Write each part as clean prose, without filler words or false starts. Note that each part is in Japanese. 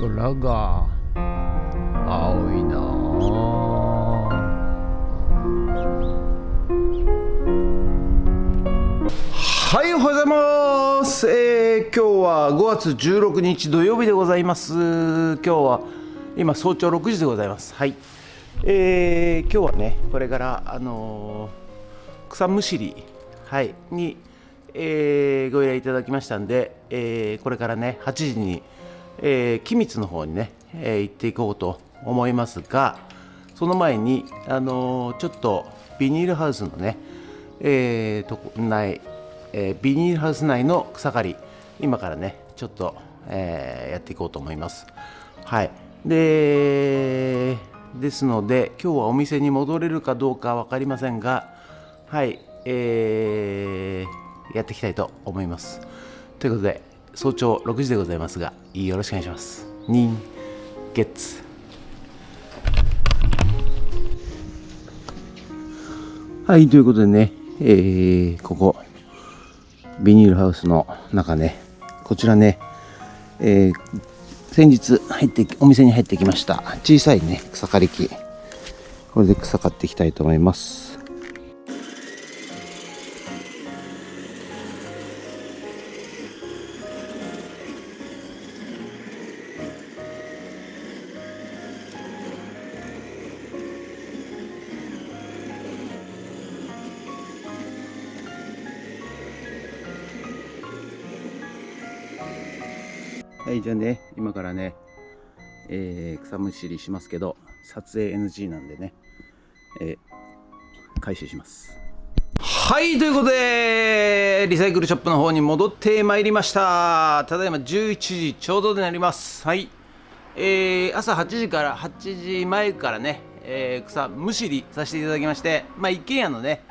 空が青いなはい、おはようございます。今日は5月16日土曜日でございます。今日は今早朝6時でございます。はい、今日はね、これから草むしり、はい、に、ご依頼いただきましたんで、これからね8時に、君津の方にね、行っていこうと思いますが、その前にちょっとビニールハウスのね、ビニールハウス内の草刈り、今からねちょっと、やっていこうと思います。はい、ですので今日はお店に戻れるかどうか分かりませんが、はい、やっていきたいと思います。ということで早朝6時でございますが、よろしくお願いします。人月。はい、ということでね、ここビニールハウスの中ね、こちらね、先日お店に入ってきました小さいね草刈り機、これで草刈っていきたいと思います。はい、じゃあね、今からね、草むしりしますけど、撮影 NG なんでね、開始します。はい、ということでリサイクルショップの方に戻ってまいりました。ただいま11時ちょうどになります。はい、朝8時前からね、草むしりさせていただきまして、一軒家のね、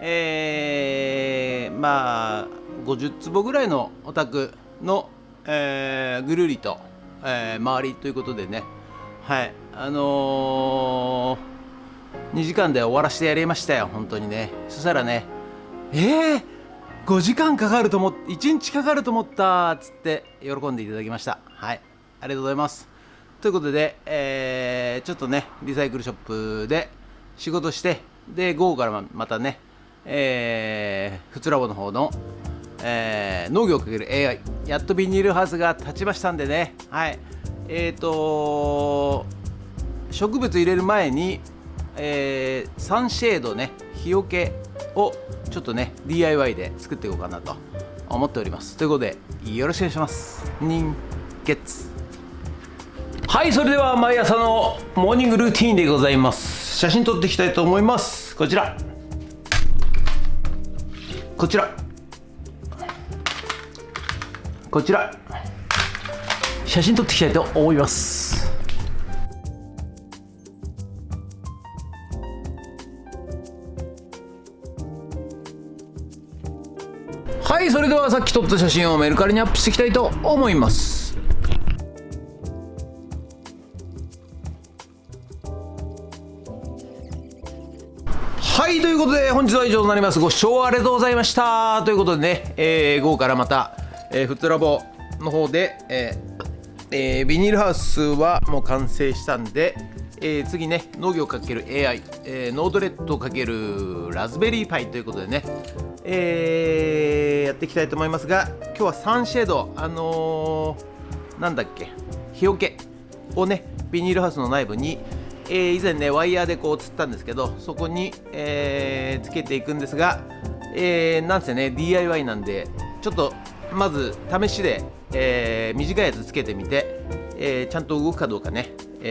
50坪ぐらいのお宅のぐるりと、周りということでね、はい、2時間で終わらせてやりましたよ、本当にね。そしたらね、5時間かかると思って、1日かかると思ったっつって喜んでいただきました。はい、ありがとうございます。ということで、ちょっとねリサイクルショップで仕事して、で午後からまたね、フツラボの方の農業をかける AI、 やっとビニールハウスが立ちましたんでね、はい、植物入れる前に、サンシェードね、日よけをちょっとね DIY で作っていこうかなと思っております。ということでよろしくお願いします。人月。はい、それでは毎朝のモーニングルーティンでございます。写真撮っていきたいと思います。こちら写真撮っていきたいと思います。はい、それではさっき撮った写真をメルカリにアップしていきたいと思います。はい、ということで本日は以上となります。ご視聴ありがとうございました。ということでね、午後からまた、フットラボの方で、ビニールハウスはもう完成したんで、次ね農業かける AI、ノードレッドかけるラズベリーパイということでね、やっていきたいと思いますが、今日はサンシェード、日よけをねビニールハウスの内部に、以前ねワイヤーでこうつったんですけど、そこに、つけていくんですが、なんせね DIY なんで、ちょっとまず試しで、短いやつつけてみて、ちゃんと動くかどうかね、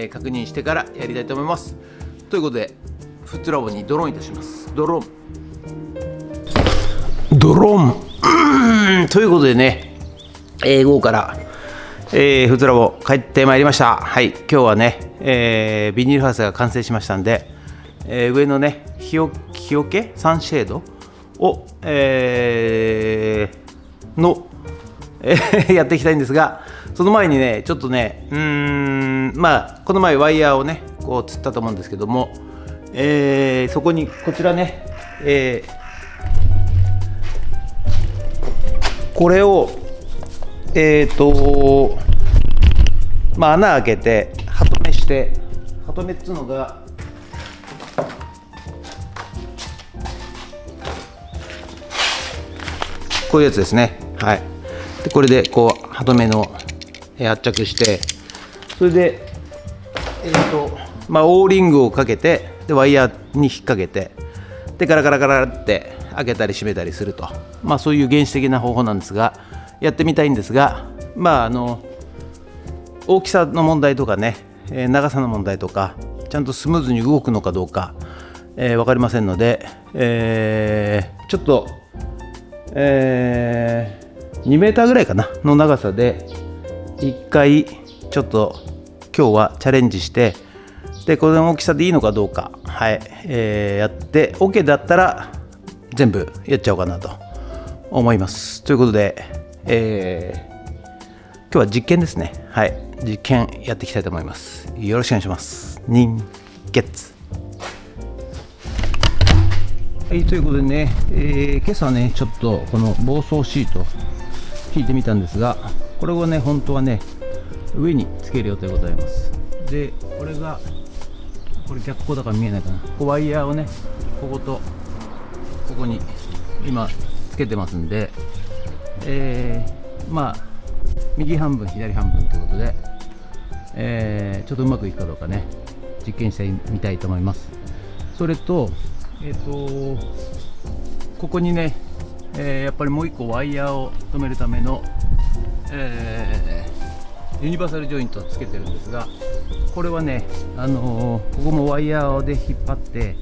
確認してからやりたいと思います。ということでフットラボにドローンいたします。ドローンということでね、午後から、フットラボ帰ってまいりました。はい、今日はね、ビニールハウスが完成しましたんで、上のね日よけサンシェードを、やっていきたいんですが、その前にねちょっとねこの前ワイヤーをねこうつったと思うんですけども、そこにこちらね、これをまあ、穴開けてハトメして、ハトメっつうのがこういうやつですね。はい。でこれでこうハトメの圧着して、それでまあ、オーリングをかけて、でワイヤーに引っ掛けて、でガラガラガラって開けたり閉めたりすると、まあ、そういう原始的な方法なんですが、やってみたいんですが、まあ、大きさの問題とかね、長さの問題とか、ちゃんとスムーズに動くのかどうか、分かりませんので、ちょっと、2メーターぐらいかなの長さで1回ちょっと今日はチャレンジして、でこの大きさでいいのかどうか、はい、やって OK だったら全部やっちゃおうかなと思います。ということで、今日は実験ですね。はい、実験やっていきたいと思います。よろしくお願いします。人月。はい、ということでね、今朝ねちょっとこの防草シート引いてみたんですが、これをね本当はね上につける予定でございます。でこれ逆光だから見えないかな。ワイヤーをねこことここに今つけてますんで、まあ右半分左半分ということで、ちょっとうまくいくかどうかね実験してみたいと思います。それとここにね、やっぱりもう一個ワイヤーを止めるための、ユニバーサルジョイントをつけてるんですが、これはね、ここもワイヤーで引っ張って、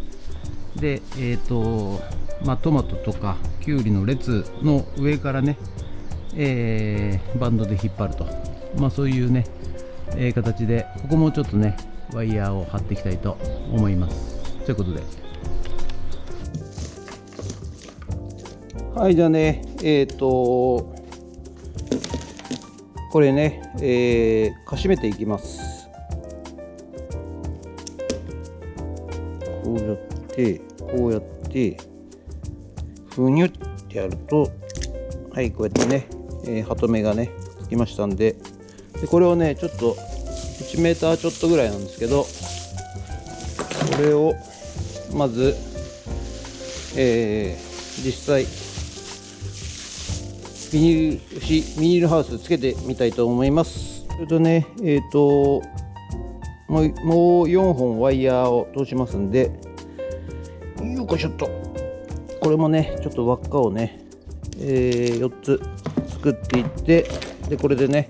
でまあ、トマトとかきゅうりの列の上からね、バンドで引っ張ると、まあ、そういうね、形でここもちょっとねワイヤーを張っていきたいと思います。ということで、はい、じゃあねこれね、かしめていきます。こうやってこうやってふにゅってやると、はい、こうやってね、ハトメがねつきましたんで、これをねちょっと1メーターちょっとぐらいなんですけど、これをまず、実際ビニールハウスつけてみたいと思います。それとねもう4本ワイヤーを通しますんで、よいしょっと、これもねちょっと輪っかをね、4つ作っていって、でこれでね、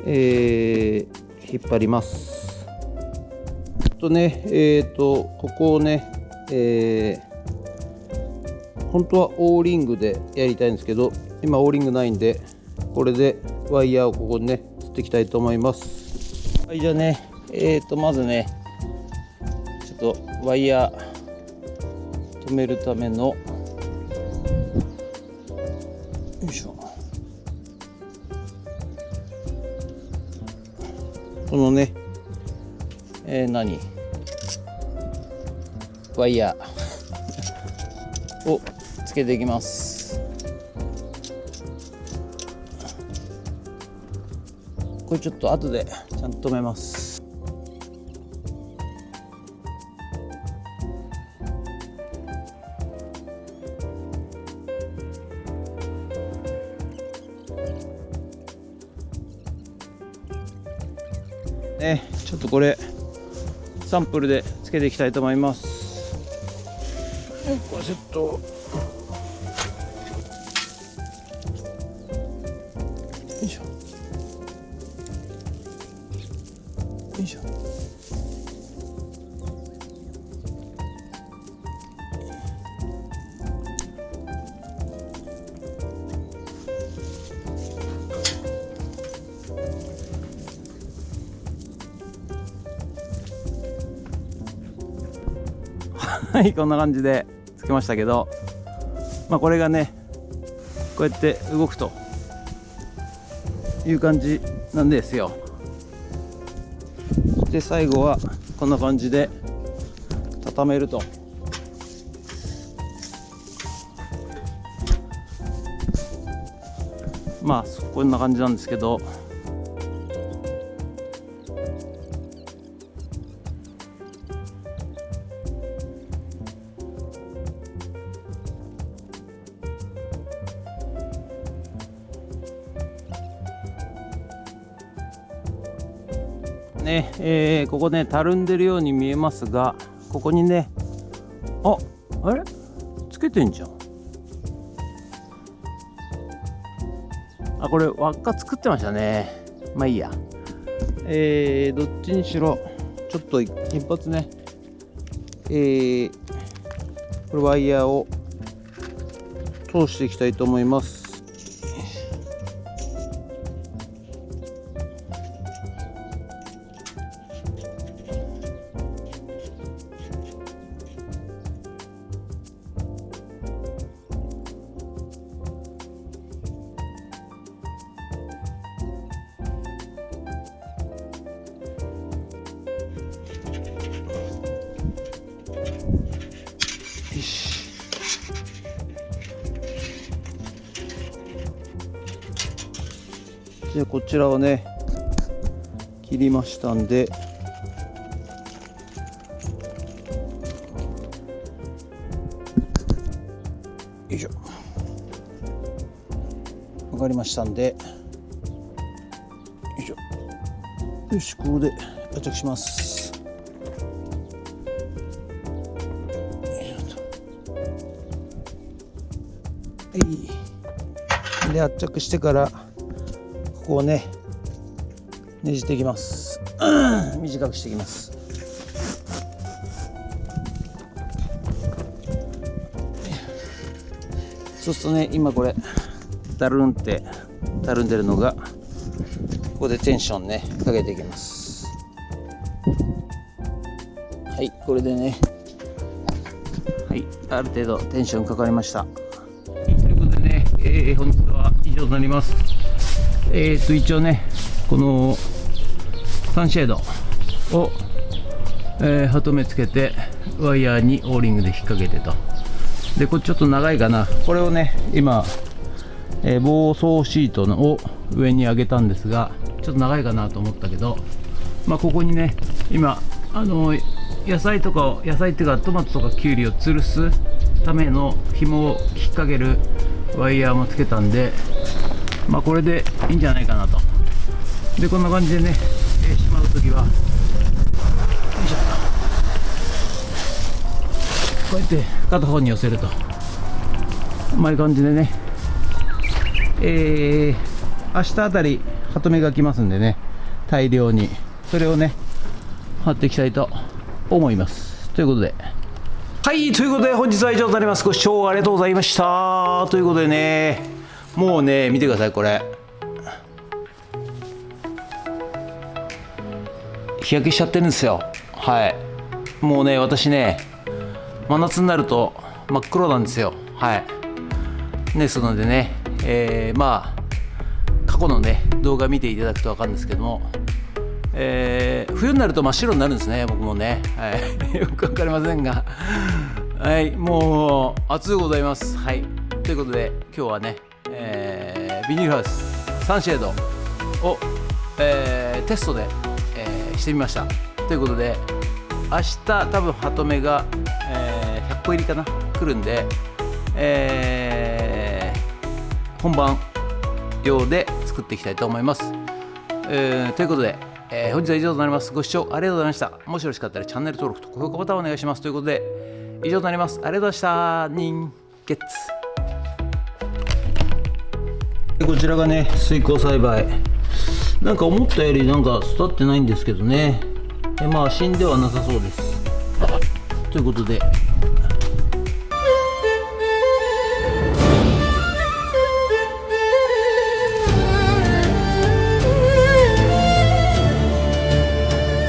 引っ張ります。とねここをね、本当はオーリングでやりたいんですけど、今オーリングないんで、これでワイヤーをここにね釣っていきたいと思います。はい、じゃあねまずねちょっとワイヤー止めるための、よいしょ、このねワイヤーをつけていきます。これちょっと後でちゃんと止めます。ちょっとこれサンプルでつけていきたいと思います。これセット、よいしょよいしょ。はい、こんな感じでつけましたけど、まあこれがねこうやって動くという感じなんですよ。で最後はこんな感じで畳めると。まあこんな感じなんですけど、ね、ここねたるんでるように見えますが、ここにね、あれつけてんじゃん。これ輪っか作ってましたね。まあいいや。どっちにしろちょっと一発ね、これワイヤーを通していきたいと思います。じゃあこちらをね切りましたんで、よいしょ、わかりましたんで、よいしょ、よし、これで圧着します。で圧着してからここをねねじっていきます。短くしていきます。そうするとね、今これダルンってたるんでるのが、ここでテンションねかけていきます。はい、これでね、はい、ある程度テンションかかりました。ということでね、本日は以上になります。一応ね、このサンシェードを、ハトメつけてワイヤーにオーリングで引っ掛けてと。でこれちょっと長いかな、これをね今、防草シートのを上に上げたんですが、ちょっと長いかなと思ったけど、まあここにね今野菜っていうかトマトとかキュウリを吊るすための紐を引っ掛けるワイヤーもつけたんで、まあこれでいいんじゃないかなと。でこんな感じでね、しまうときはよいしょ、こうやって片方に寄せると、まあいう感じでね、明日あたりハトメが来ますんでね、大量にそれをね貼っていきたいと思います。ということで、はい、ということで本日は以上となります。ご視聴ありがとうございました。ということでね、もうね見てください、これ日焼けしちゃってるんですよ。はい、もうね私ね真夏になると真っ黒なんですよ。はいですのでね、まあ過去のね動画見ていただくと分かるんですけども、冬になると真っ白になるんですね、僕もね。はい、よく分かりませんがはい、もう暑うございます。はい、ということで今日はね、ビニールハウスサンシェードを、テストで、してみました。ということで明日多分ハトメが、100個入りかな来るんで、本番用で作っていきたいと思います。ということで、本日は以上となります。ご視聴ありがとうございました。もしよろしかったらチャンネル登録と高評価ボタンをお願いします。ということで以上となります。ありがとうございました。人月。こちらがね水耕栽培、なんか思ったよりなんか育ってないんですけどね、まあ死んではなさそうです。ということで